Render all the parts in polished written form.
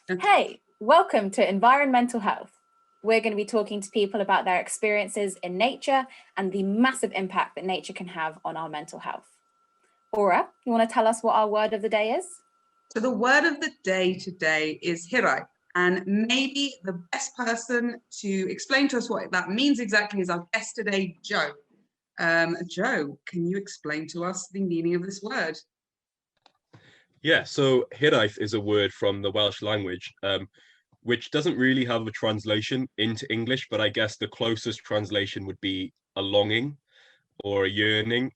Hey, welcome to EnvironMental Health. We're going to be talking to people about their experiences in nature and the massive impact that nature can have on our mental health. Aura, you want to tell us what our word of the day is? So the word of the day today is Hiraeth, and maybe the best person to explain to us what that means exactly is our guest today, Joe. Joe, can you explain to us the meaning of this word? Yeah, so Hiraeth is a word from the Welsh language, which doesn't really have a translation into English, but I guess the closest translation would be a longing or a yearning,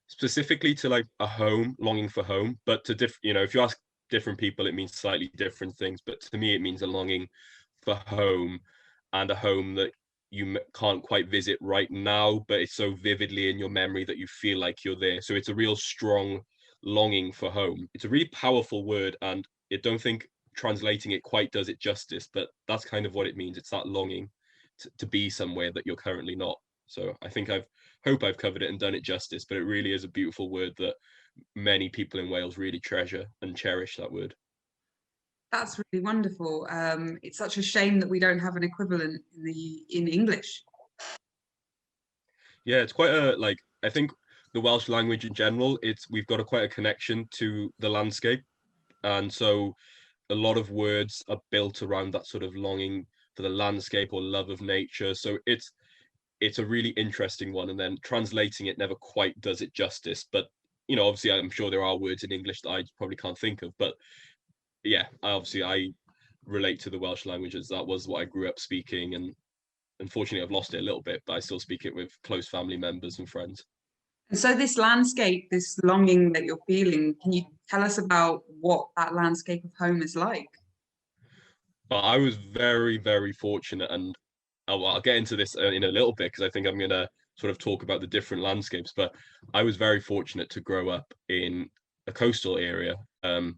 specifically to like a home, longing for home. But to if you ask different people, it means slightly different things. But to me, it means a longing for home, and a home that you can't quite visit right now, but it's so vividly in your memory that you feel like you're there. So it's a real strong longing for home. It's a really powerful word, and I don't think translating it quite does it justice, but that's kind of what it means. It's that longing to be somewhere that you're currently not. So I think hope I've covered it and done it justice, but it really is a beautiful word that many people in Wales really treasure and cherish that word. That's really wonderful. It's such a shame that we don't have an equivalent in English. Yeah, it's quite I think the Welsh language in general, we've got quite a connection to the landscape. And so a lot of words are built around that sort of longing for the landscape or love of nature. So it's a really interesting one. And then translating it never quite does it justice. But obviously I'm sure there are words in English that I probably can't think of. But yeah, I relate to the Welsh language as that was what I grew up speaking, and unfortunately I've lost it a little bit, but I still speak it with close family members and friends. And so this landscape, this longing that you're feeling, can you tell us about what that landscape of home is like? But I was very, very fortunate, and I'll get into this in a little bit because I think I'm going to sort of talk about the different landscapes. But I was very fortunate to grow up in a coastal area, kind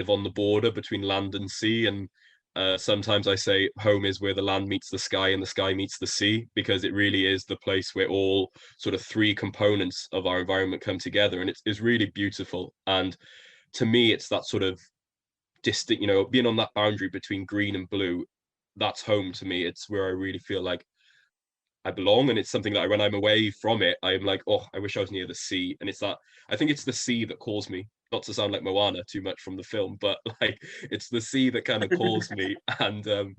of on the border between land and sea. And sometimes I say home is where the land meets the sky and the sky meets the sea, because it really is the place where all sort of three components of our environment come together. And it's really beautiful. And to me, it's that sort of distinct, being on that boundary between green and blue, that's home to me. It's where I really feel like I belong. And it's something that when I'm away from it, I'm like, oh, I wish I was near the sea. And I think it's the sea that calls me, not to sound like Moana too much from the film, but like it's the sea that kind of calls me. And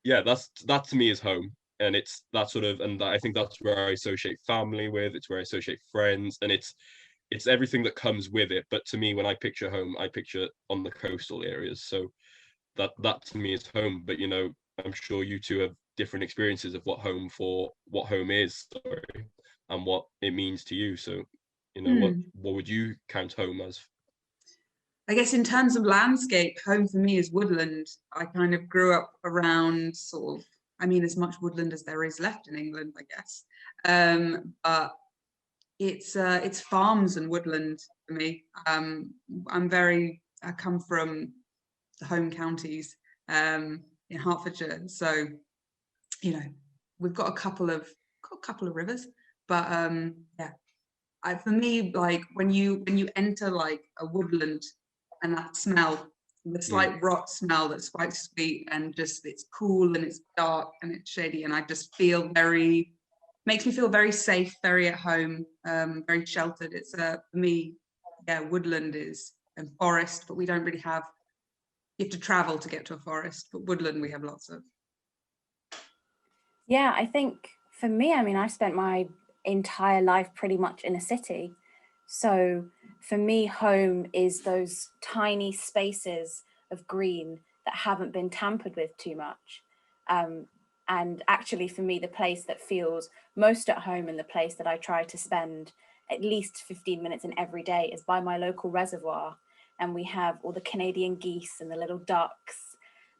yeah, that to me is home. And it's that sort of, and I think that's where I associate family with, it's where I associate friends, and it's everything that comes with it. But to me, when I picture home, I picture on the coastal areas. So that to me is home. But I'm sure you two have different experiences of what home is, sorry, and what it means to you. So what would you count home as? I guess in terms of landscape, home for me is woodland. I kind of grew up around as much woodland as there is left in England, I guess. But it's farms and woodland for me. I come from the home counties in Hertfordshire, so we've got a couple of rivers, but yeah. For me, like when you enter like a woodland, and that smell, the slight rot smell that's quite sweet, and just it's cool and it's dark and it's shady, and I just makes me feel very safe, very at home, very sheltered. It's for me, yeah, woodland and forest, but we don't really have. You have to travel to get to a forest, but woodland we have lots of. Yeah, I think for me, I spent my entire life pretty much in a city. So for me, home is those tiny spaces of green that haven't been tampered with too much. And actually for me, the place that feels most at home and the place that I try to spend at least 15 minutes in every day is by my local reservoir. And we have all the Canadian geese and the little ducks,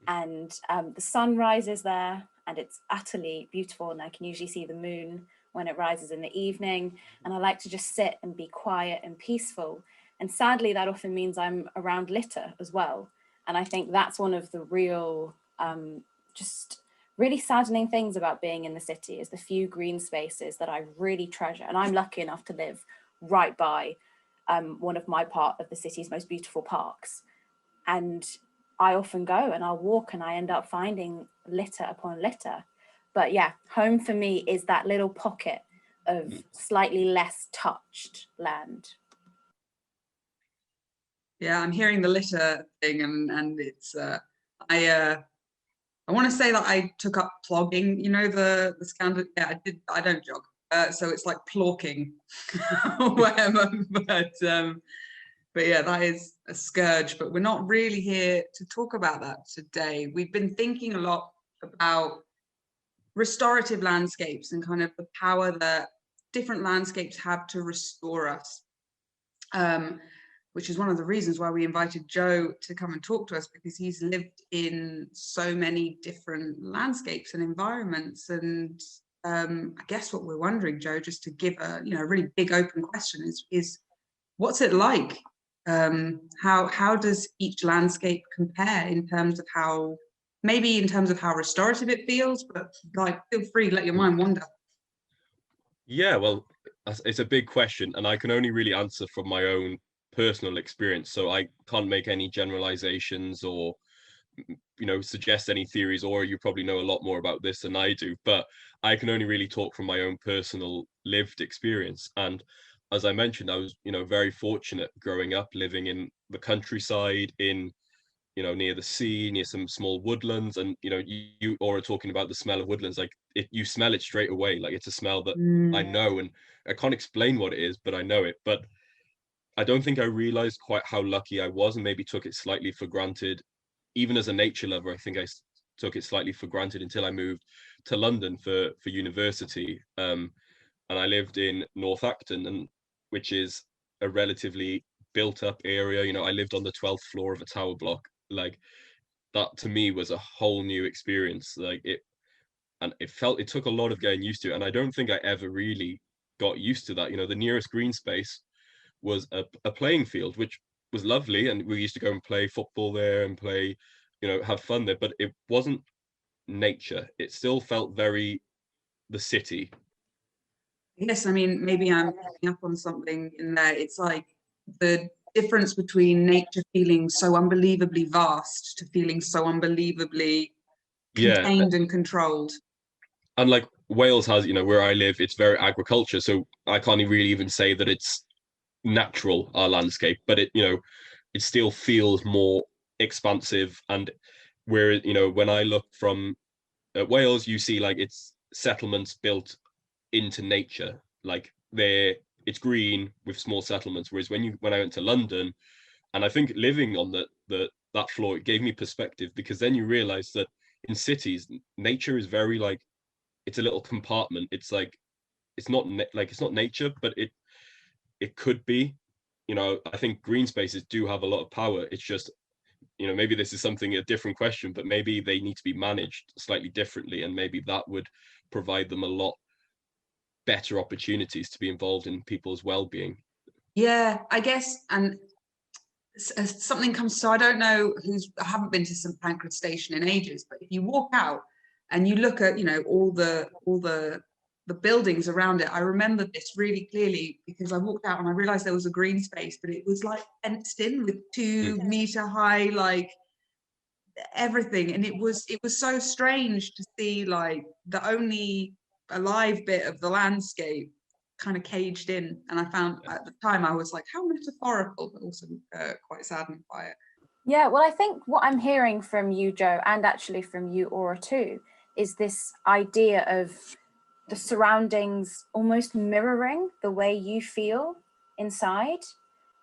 and the sun rises there, and it's utterly beautiful. And I can usually see the moon when it rises in the evening. And I like to just sit and be quiet and peaceful. And sadly, that often means I'm around litter as well. And I think that's one of the real, just really saddening things about being in the city, is the few green spaces that I really treasure. And I'm lucky enough to live right by one of my part of the city's most beautiful parks. And I often go and I'll walk and I end up finding litter upon litter. But yeah, home for me is that little pocket of slightly less touched land. Yeah, I'm hearing the litter thing, and it's I want to say that I took up plogging. You know, the scandal. Yeah, I did. I don't jog, so it's like plorking, whatever. But yeah, that is a scourge. But we're not really here to talk about that today. We've been thinking a lot about restorative landscapes and kind of the power that different landscapes have to restore us. Which is one of the reasons why we invited Joe to come and talk to us, because he's lived in so many different landscapes and environments. And I guess what we're wondering, Joe, just to give a really big open question, is what's it like? How does each landscape compare in terms of how restorative it feels? But like, feel free, let your mind wander. Yeah, well, it's a big question, and I can only really answer from my own personal experience, so I can't make any generalizations or suggest any theories, or you probably know a lot more about this than I do, but I can only really talk from my own personal lived experience. And as I mentioned, I was very fortunate growing up living in the countryside, in near the sea, near some small woodlands. And you are talking about the smell of woodlands, like you smell it straight away, like it's a smell that I know, and I can't explain what it is, but I know it. But I don't think I realized quite how lucky I was, and maybe took it slightly for granted. Even as a nature lover, I think I took it slightly for granted until I moved to London for university. And I lived in North Acton, and which is a relatively built up area. I lived on the 12th floor of a tower block. Like, that to me was a whole new experience. Like, it took a lot of getting used to, and I don't think I ever really got used to that. The nearest green space was a playing field, which was lovely, and we used to go and play football there and play, have fun there, but it wasn't nature. It still felt very the city. Yes, I mean, maybe I'm picking up on something in there. It's like the difference between nature feeling so unbelievably vast to feeling so unbelievably Yeah, contained and controlled. and like Wales has, where I live, it's very agriculture, so I can't really even say that it's natural, our landscape, but it still feels more expansive. And where when I look from Wales, you see like it's settlements built into nature, like it's green with small settlements. Whereas when I went to London, and I think living on that floor, it gave me perspective, because then you realize that in cities, nature is very like, it's a little compartment. It's like, it's not it's not nature, but it could be. I think green spaces do have a lot of power. It's just, maybe this is a different question, but maybe they need to be managed slightly differently, and maybe that would provide them a lot better opportunities to be involved in people's well-being. Yeah, I guess, and something comes. So I don't know I haven't been to St Pancras Station in ages, but if you walk out and you look at all the buildings around it, I remember this really clearly, because I walked out and I realized there was a green space, but it was like fenced in with 2-meter high, like, everything. And it was so strange to see like the only alive bit of the landscape kind of caged in. And I found at the time, I was like, how metaphorical, but also quite saddened by it. Yeah, well, I think what I'm hearing from you, Joe, and actually from you, Aura, too, is this idea of the surroundings almost mirroring the way you feel inside.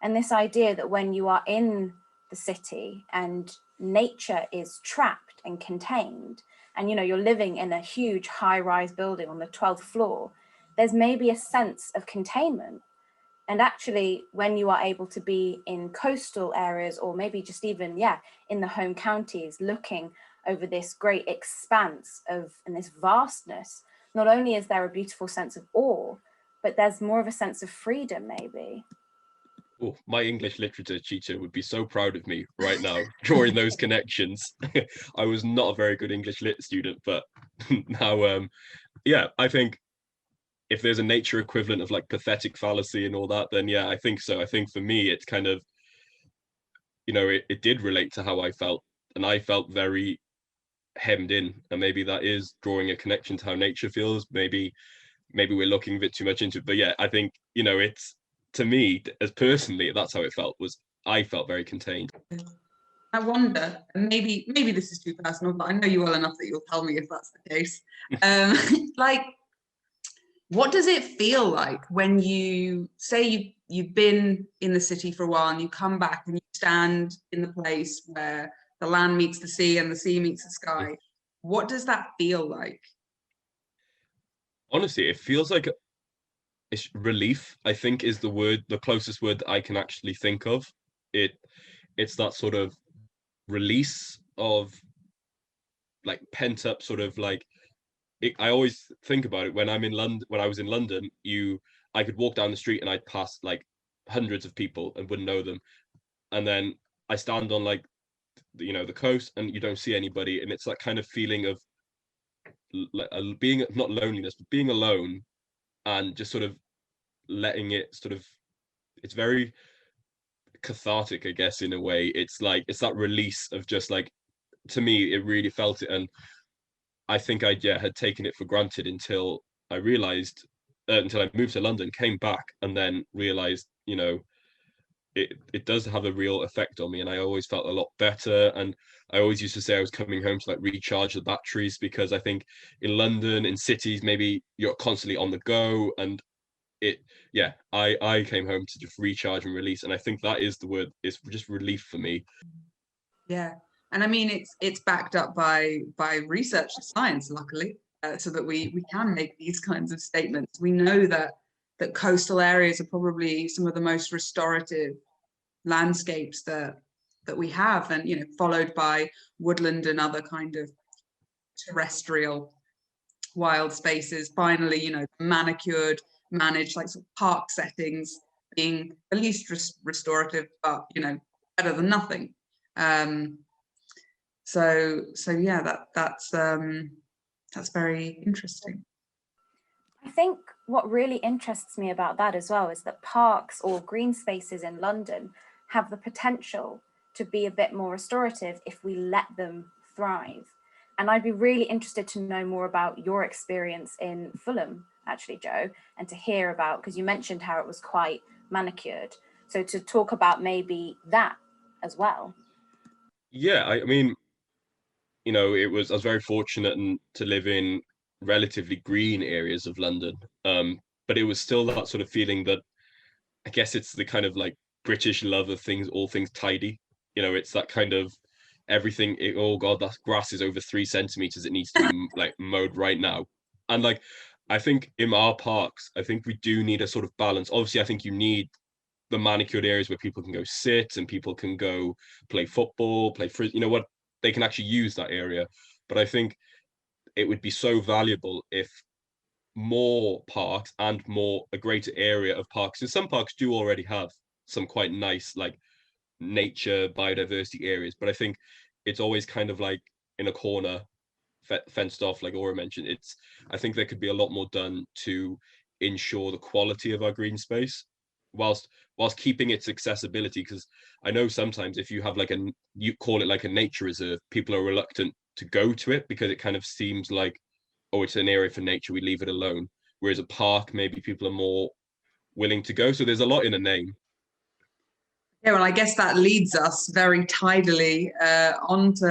And this idea that when you are in the city and nature is trapped and contained, and you're living in a huge high-rise building on the 12th floor, there's maybe a sense of containment. And actually, when you are able to be in coastal areas, or maybe just even, in the home counties, looking over this great expanse and this vastness, not only is there a beautiful sense of awe, but there's more of a sense of freedom, maybe. Oh, my English literature teacher would be so proud of me right now, drawing those connections. I was not a very good English lit student, but now, I think if there's a nature equivalent of like pathetic fallacy and all that, then yeah, I think so. I think for me, it's kind of, you know, it did relate to how I felt, and I felt very hemmed in, and maybe that is drawing a connection to how nature feels. Maybe we're looking a bit too much into it, but yeah, I think, you know, it's, to me as personally, that's how it felt, was I felt very contained. I wonder, and maybe this is too personal, but I know you well enough that you'll tell me if that's the case. Like, what does it feel like when you say you've been in the city for a while and you come back and you stand in the place where the land meets the sea and the sea meets the sky? What does that feel like? Honestly, it feels like it's relief, I think, is the word, the closest word that I can actually think of. It's that sort of release of like pent up sort of like I always think about it when I'm in London. When I was in London, I could walk down the street and I'd pass like hundreds of people and wouldn't know them, and then I stand on like the coast and you don't see anybody, and it's that kind of feeling of like being, not loneliness, but being alone, and just sort of letting it sort of, it's very cathartic, I guess, in a way. It's like it's that release of just like, to me it really felt it. And I think I, yeah, had taken it for granted until I realized, until I moved to London, came back, and then realized, it does have a real effect on me. And I always felt a lot better. And I always used to say I was coming home to like recharge the batteries, because I think in London, in cities, maybe you're constantly on the go, and yeah, I came home to just recharge and release. And I think that is the word, it's just relief for me. Yeah, and I mean it's backed up by research and science, luckily, so that we can make these kinds of statements. We know that coastal areas are probably some of the most restorative landscapes that we have, and followed by woodland and other kind of terrestrial wild spaces. Finally, manicured, managed, like sort of park settings being the least restorative, but better than nothing. So yeah, that's very interesting. I think what really interests me about that as well is that parks or green spaces in London have the potential to be a bit more restorative if we let them thrive. And I'd be really interested to know more about your experience in Fulham, actually, Joe, and to hear about, because you mentioned how it was quite manicured. So to talk about maybe that as well. Yeah, I mean, I was very fortunate to live in relatively green areas of London. But it was still that sort of feeling that, I guess it's the kind of like British love of things, all things tidy. It's that kind of everything. Oh God, that grass is over 3 centimeters. It needs to be like mowed right now. And like, I think in our parks, I think we do need a sort of balance. Obviously, I think you need the manicured areas where people can go sit and people can go play football, play frisbee, what, they can actually use that area. But I think it would be so valuable if more parks and a greater area of parks, and some parks do already have some quite nice like nature biodiversity areas, but I think it's always kind of like in a corner, fenced off, like Aura mentioned. I think there could be a lot more done to ensure the quality of our green space, whilst keeping its accessibility, because I know sometimes if you have like you call it like a nature reserve, people are reluctant to go to it because it kind of seems like, oh, it's an area for nature, we leave it alone. Whereas a park, maybe people are more willing to go. So there's a lot in a name. Yeah, well, I guess that leads us very tidily onto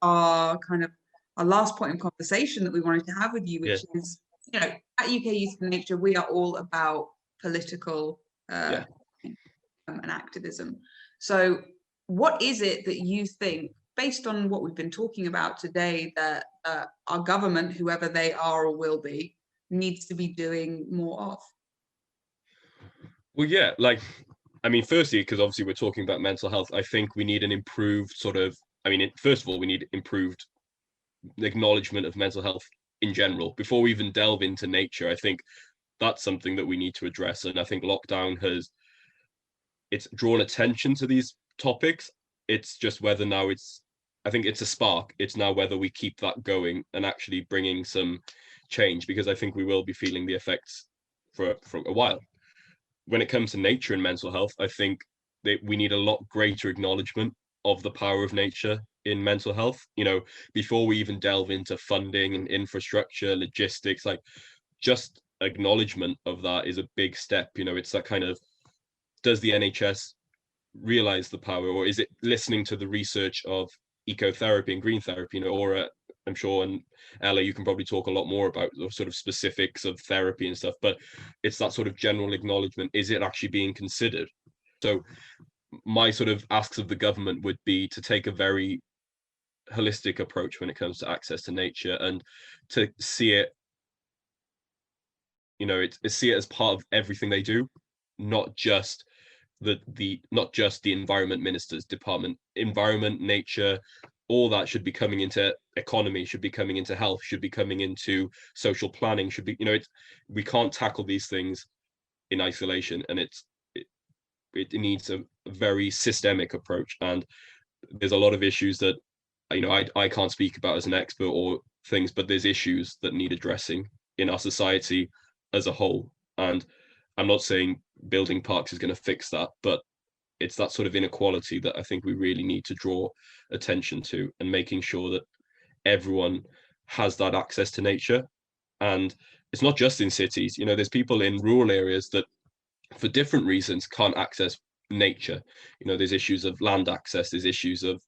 our kind of our last point of conversation that we wanted to have with you, which is, at UK Youth for Nature, we are all about political and activism. So what is it that you think, based on what we've been talking about today, that our government, whoever they are or will be, needs to be doing more of? Well, yeah, like, I mean, firstly, because obviously we're talking about mental health, I think we need an improved sort of, I mean, first of all, we need improved acknowledgement of mental health in general. Before we even delve into nature, I think that's something that we need to address. And I think lockdown it's drawn attention to these topics. It's just whether now I think it's a spark. It's now whether we keep that going and actually bringing some change, because I think we will be feeling the effects for a while. When it comes to nature and mental health, I think that we need a lot greater acknowledgement of the power of nature in mental health. You know, before we even delve into funding and infrastructure, logistics, like just acknowledgement of that is a big step. You know, it's that kind of, does the NHS realize the power, or is it listening to the research of ecotherapy and green therapy? You know, or I'm sure, and Ella, you can probably talk a lot more about the sort of specifics of therapy and stuff, but it's that sort of general acknowledgement. Is it actually being considered? So my sort of asks of the government would be to take a very holistic approach when it comes to access to nature, and to see it, you know, see it as part of everything they do, not just not just the environment minister's department. Environment, nature, all that should be coming into economy, should be coming into health, should be coming into social planning, should be, you know, we can't tackle these things in isolation, and it needs a very systemic approach. And there's a lot of issues that, you know, I can't speak about as an expert or things, but there's issues that need addressing in our society as a whole. And I'm not saying building parks is going to fix that, but it's that sort of inequality that I think we really need to draw attention to, and making sure that everyone has that access to nature. And it's not just in cities. You know, there's people in rural areas that for different reasons can't access nature. You know, there's issues of land access, there's issues of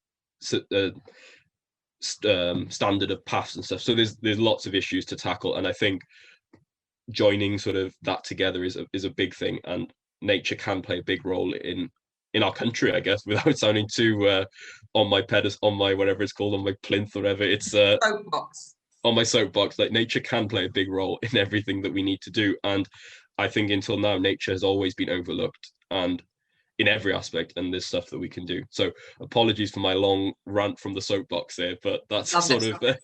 standard of paths and stuff. So there's lots of issues to tackle, and I think joining sort of that together is a big thing, and nature can play a big role in our country, I guess, without sounding too on my pedestal, on my whatever it's called, on my plinth or whatever. It's Soapbox. On my soapbox. Like, nature can play a big role in everything that we need to do, and I think until now nature has always been overlooked, and in every aspect, and there's stuff that we can do. So apologies for my long rant from the soapbox there, but that's sort of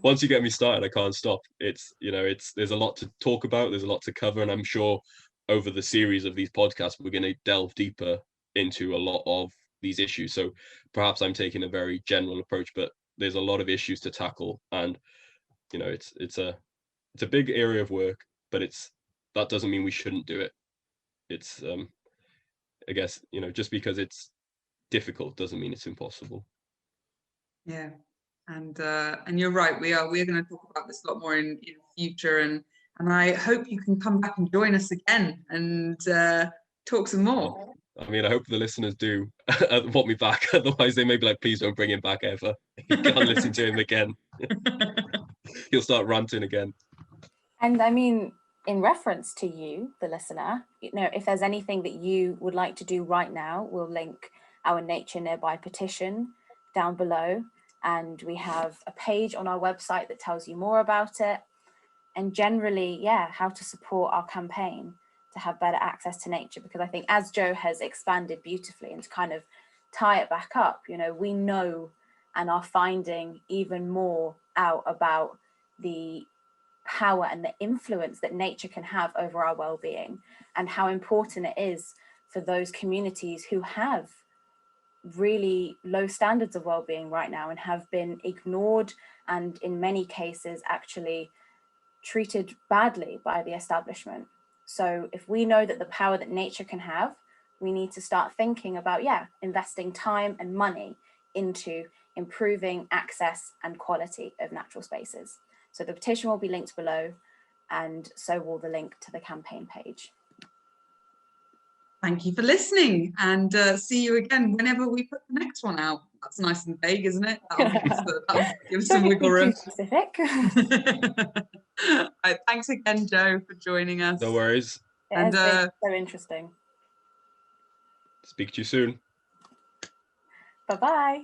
once you get me started, I can't stop. It's, you know, there's a lot to talk about, there's a lot to cover, and I'm sure over the series of these podcasts we're going to delve deeper into a lot of these issues. So perhaps I'm taking a very general approach, but there's a lot of issues to tackle, and you know, it's a big area of work, but that doesn't mean we shouldn't do it. It's I guess, you know, just because it's difficult doesn't mean it's impossible. Yeah, and you're right. We're going to talk about this a lot more in future, and I hope you can come back and join us again and talk some more. I mean, I hope the listeners do want me back. Otherwise, they may be like, please don't bring him back ever. You can't listen to him again. He'll start ranting again. And I mean, in reference to you, the listener, you know, if there's anything that you would like to do right now, we'll link our Nature Nearby petition down below. And we have a page on our website that tells you more about it. And generally, yeah, how to support our campaign to have better access to nature. Because I think, as Joe has expanded beautifully, and to kind of tie it back up, you know, we know and are finding even more out about the power and the influence that nature can have over our well-being, and how important it is for those communities who have really low standards of well-being right now and have been ignored, and in many cases actually treated badly by the establishment. So if we know that the power that nature can have, we need to start thinking about, investing time and money into improving access and quality of natural spaces. So the petition will be linked below, and so will the link to the campaign page. Thank you for listening, and see you again whenever we put the next one out. That's nice and vague, isn't it? That'll give us some wiggle room. Too specific. Right, thanks again, Joe, for joining us. No worries. It has been so interesting. Speak to you soon. Bye-bye.